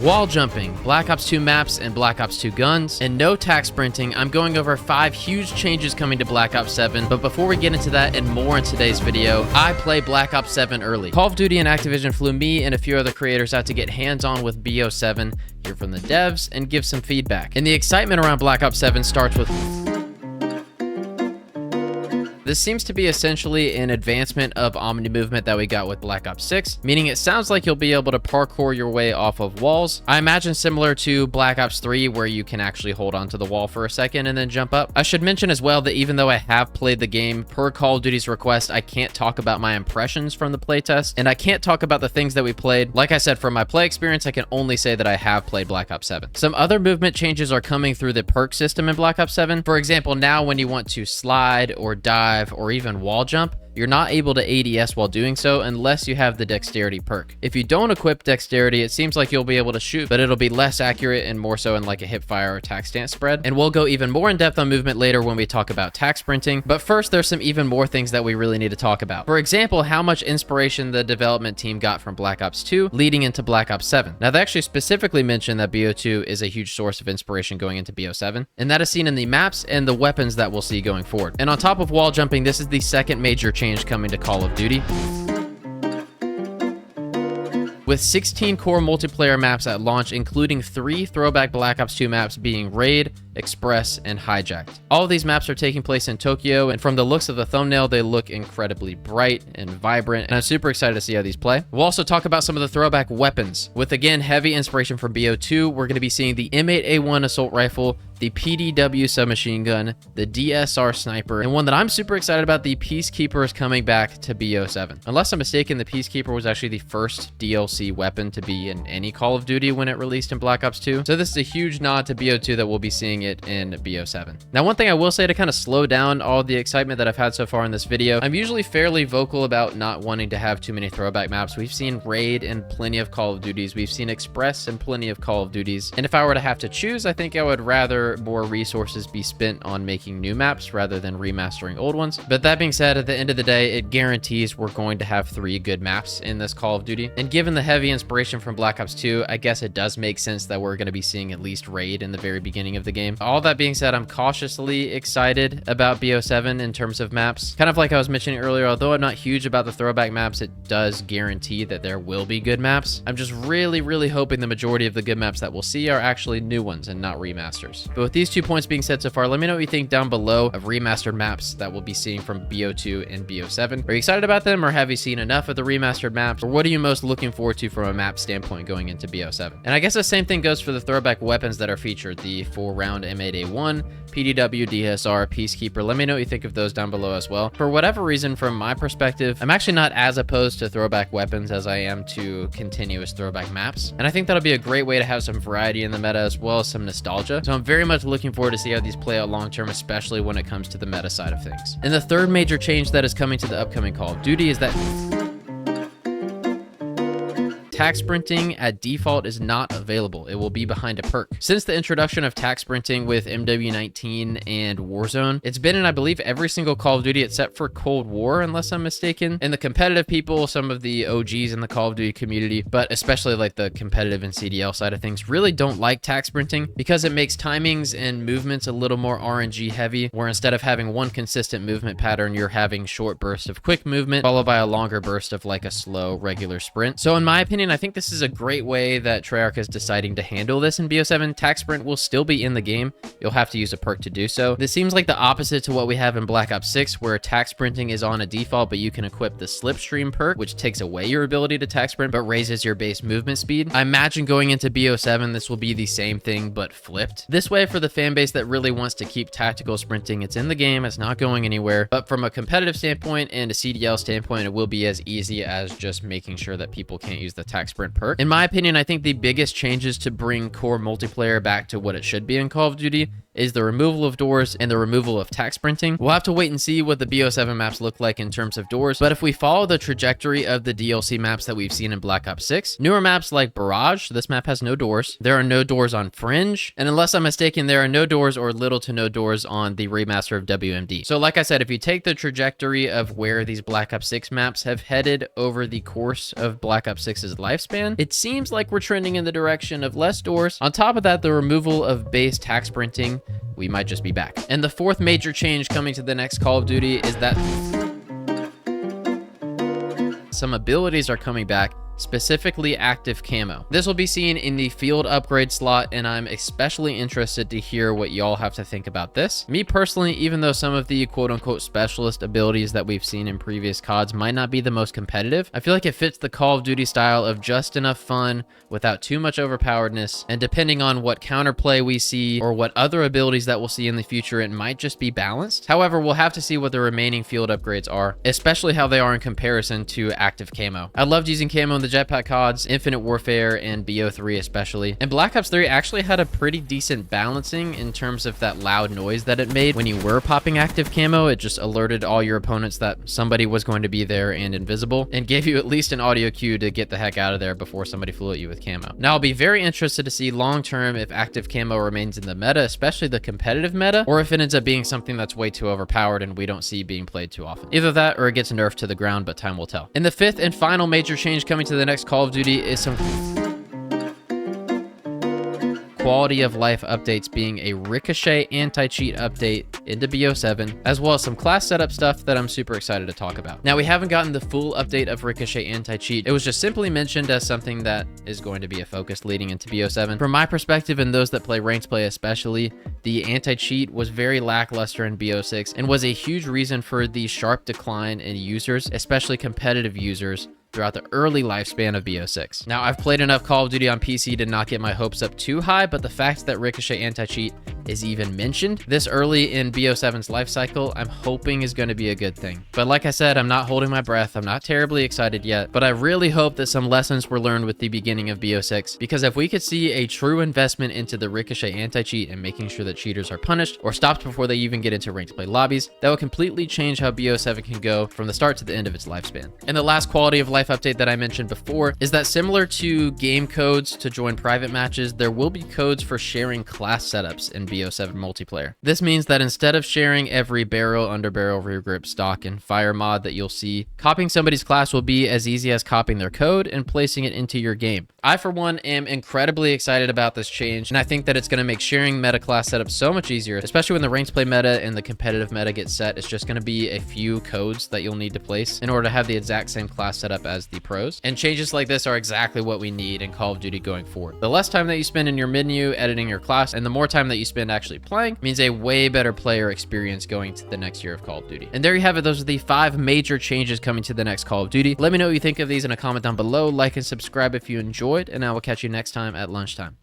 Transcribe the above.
Wall jumping, Black Ops 2 maps, and Black Ops 2 guns, and no tac sprinting. I'm going over 5 huge changes coming to Black Ops 7, but before we get into that and more in today's video, I play Black Ops 7 early. Call of Duty and Activision flew me and a few other creators out to get hands-on with BO7, hear from the devs, and give some feedback. And the excitement around Black Ops 7 starts with... This seems to be essentially an advancement of Omni movement that we got with Black Ops 6, meaning it sounds like you'll be able to parkour your way off of walls. I imagine similar to Black Ops 3, where you can actually hold onto the wall for a second and then jump up. I should mention as well that even though I have played the game per Call of Duty's request, I can't talk about my impressions from the playtest, and I can't talk about the things that we played. Like I said, from my play experience, I can only say that I have played Black Ops 7. Some other movement changes are coming through the perk system in Black Ops 7. For example, now when you want to slide or dive or even wall jump, you're not able to ADS while doing so unless you have the dexterity perk. If you don't equip dexterity, it seems like you'll be able to shoot, but it'll be less accurate and more so in like a hip fire or tac stance spread. And we'll go even more in depth on movement later when we talk about tac sprinting. But first, there's some even more things that we really need to talk about. For example, how much inspiration the development team got from Black Ops 2 leading into Black Ops 7. Now, they actually specifically mentioned that BO2 is a huge source of inspiration going into BO7, and that is seen in the maps and the weapons that we'll see going forward. And on top of wall jumping, this is the second major change coming to Call of Duty. With 16 core multiplayer maps at launch, including 3 throwback Black Ops 2 maps being Raid, Express, and Hijacked. All of these maps are taking place in Tokyo, and from the looks of the thumbnail, they look incredibly bright and vibrant, and I'm super excited to see how these play. We'll also talk about some of the throwback weapons. With, again, heavy inspiration from BO2, we're going to be seeing the M8A1 assault rifle, the PDW submachine gun, the DSR sniper, and one that I'm super excited about, the Peacekeeper, is coming back to BO7. Unless I'm mistaken, the Peacekeeper was actually the first DLC weapon to be in any Call of Duty when it released in Black Ops 2. So this is a huge nod to BO2 that we'll be seeing it in BO7. Now, one thing I will say to kind of slow down all the excitement that I've had so far in this video, I'm usually fairly vocal about not wanting to have too many throwback maps. We've seen Raid in plenty of Call of Duties. We've seen Express in plenty of Call of Duties. And if I were to have to choose, I think I would rather more resources be spent on making new maps rather than remastering old ones. But that being said, at the end of the day, it guarantees we're going to have 3 good maps in this Call of Duty. And given the heavy inspiration from Black Ops 2, I guess it does make sense that we're going to be seeing at least Raid in the very beginning of the game. All that being said, I'm cautiously excited about BO7 in terms of maps. Kind of like I was mentioning earlier, although I'm not huge about the throwback maps, it does guarantee that there will be good maps. I'm just really hoping the majority of the good maps that we'll see are actually new ones and not remasters. But with these 2 points being said so far, let me know what you think down below of remastered maps that we'll be seeing from BO2 and BO7. Are you excited about them, or have you seen enough of the remastered maps, or what are you most looking forward to from a map standpoint going into BO7? And I guess the same thing goes for the throwback weapons that are featured, the 4-round M8A1, PDW, DSR, Peacekeeper. Let me know what you think of those down below as well. For whatever reason, from my perspective, I'm actually not as opposed to throwback weapons as I am to continuous throwback maps. And I think that'll be a great way to have some variety in the meta as well as some nostalgia. So I'm very much looking forward to see how these play out long term, especially when it comes to the meta side of things. And the third major change that is coming to the upcoming Call of Duty is that tac sprinting at default is not available. It will be behind a perk. Since the introduction of tac sprinting with MW19 and Warzone, it's been in, I believe, every single Call of Duty except for Cold War, unless I'm mistaken. And the competitive people, some of the OGs in the Call of Duty community, but especially like the competitive and CDL side of things, really don't like tac sprinting because it makes timings and movements a little more RNG heavy, where instead of having one consistent movement pattern, you're having short bursts of quick movement followed by a longer burst of like a slow regular sprint. So in my opinion, I think this is a great way that Treyarch is deciding to handle this in BO7. Tac sprint will still be in the game. You'll have to use a perk to do so. This seems like the opposite to what we have in Black Ops 6, where tac sprinting is on a default, but you can equip the slipstream perk, which takes away your ability to tac sprint, but raises your base movement speed. I imagine going into BO7, this will be the same thing, but flipped. This way, for the fan base that really wants to keep tactical sprinting, it's in the game, it's not going anywhere. But from a competitive standpoint and a CDL standpoint, it will be as easy as just making sure that people can't use the tac sprint perk. In my opinion, I think the biggest changes to bring core multiplayer back to what it should be in Call of Duty is the removal of doors and the removal of tack sprinting. We'll have to wait and see what the BO7 maps look like in terms of doors, but if we follow the trajectory of the DLC maps that we've seen in Black Ops 6, newer maps like Barrage, this map has no doors. There are no doors on Fringe, and unless I'm mistaken, there are no doors or little to no doors on the remaster of WMD. So like I said, if you take the trajectory of where these Black Ops 6 maps have headed over the course of Black Ops 6's lifespan, it seems like we're trending in the direction of less doors. On top of that, the removal of base tack sprinting, we might just be back. And the fourth major change coming to the next Call of Duty is that some abilities are coming back, specifically active camo. This will be seen in the field upgrade slot, and I'm especially interested to hear what y'all have to think about this. Me personally, even though some of the quote-unquote specialist abilities that we've seen in previous CODs might not be the most competitive, I feel like it fits the Call of Duty style of just enough fun without too much overpoweredness, and depending on what counterplay we see or what other abilities that we'll see in the future, it might just be balanced. However, we'll have to see what the remaining field upgrades are, especially how they are in comparison to active camo. I loved using camo in the Jetpack CODs, Infinite Warfare, and BO3 especially. And Black Ops 3 actually had a pretty decent balancing in terms of that loud noise that it made when you were popping active camo. It just alerted all your opponents that somebody was going to be there and invisible, and gave you at least an audio cue to get the heck out of there before somebody flew at you with camo. Now, I'll be very interested to see long term if active camo remains in the meta, especially the competitive meta, or if it ends up being something that's way too overpowered and we don't see being played too often. Either that or it gets nerfed to the ground, but time will tell. And the fifth and final major change coming to the next Call of Duty is some quality of life updates, being a Ricochet anti-cheat update into BO7, as well as some class setup stuff that I'm super excited to talk about. Now, we haven't gotten the full update of Ricochet anti-cheat. It was just simply mentioned as something that is going to be a focus leading into BO7. From my perspective, and those that play ranked play especially, the anti-cheat was very lackluster in BO6 and was a huge reason for the sharp decline in users, especially competitive users, throughout the early lifespan of BO6. Now, I've played enough Call of Duty on PC to not get my hopes up too high, but the fact that Ricochet anti-cheat is even mentioned this early in BO7's life cycle, I'm hoping is going to be a good thing. But like I said, I'm not holding my breath. I'm not terribly excited yet, but I really hope that some lessons were learned with the beginning of BO6, because if we could see a true investment into the Ricochet anti-cheat and making sure that cheaters are punished or stopped before they even get into ranked play lobbies, that would completely change how BO7 can go from the start to the end of its lifespan. And the last quality of life update that I mentioned before is that, similar to game codes to join private matches, there will be codes for sharing class setups in BO7 multiplayer. This means that instead of sharing every barrel, underbarrel, rear grip, stock, and fire mod that you'll see, copying somebody's class will be as easy as copying their code and placing it into your game. I, for one, am incredibly excited about this change, and I think that it's going to make sharing meta class setups so much easier, especially when the ranked play meta and the competitive meta gets set. It's just going to be a few codes that you'll need to place in order to have the exact same class setup as the pros. And changes like this are exactly what we need in Call of Duty going forward. The less time that you spend in your menu editing your class and the more time that you spend actually playing means a way better player experience going to the next year of Call of Duty. And there you have it. Those are the 5 major changes coming to the next Call of Duty. Let me know what you think of these in a comment down below. Like and subscribe if you enjoyed, and I will catch you next time at lunchtime.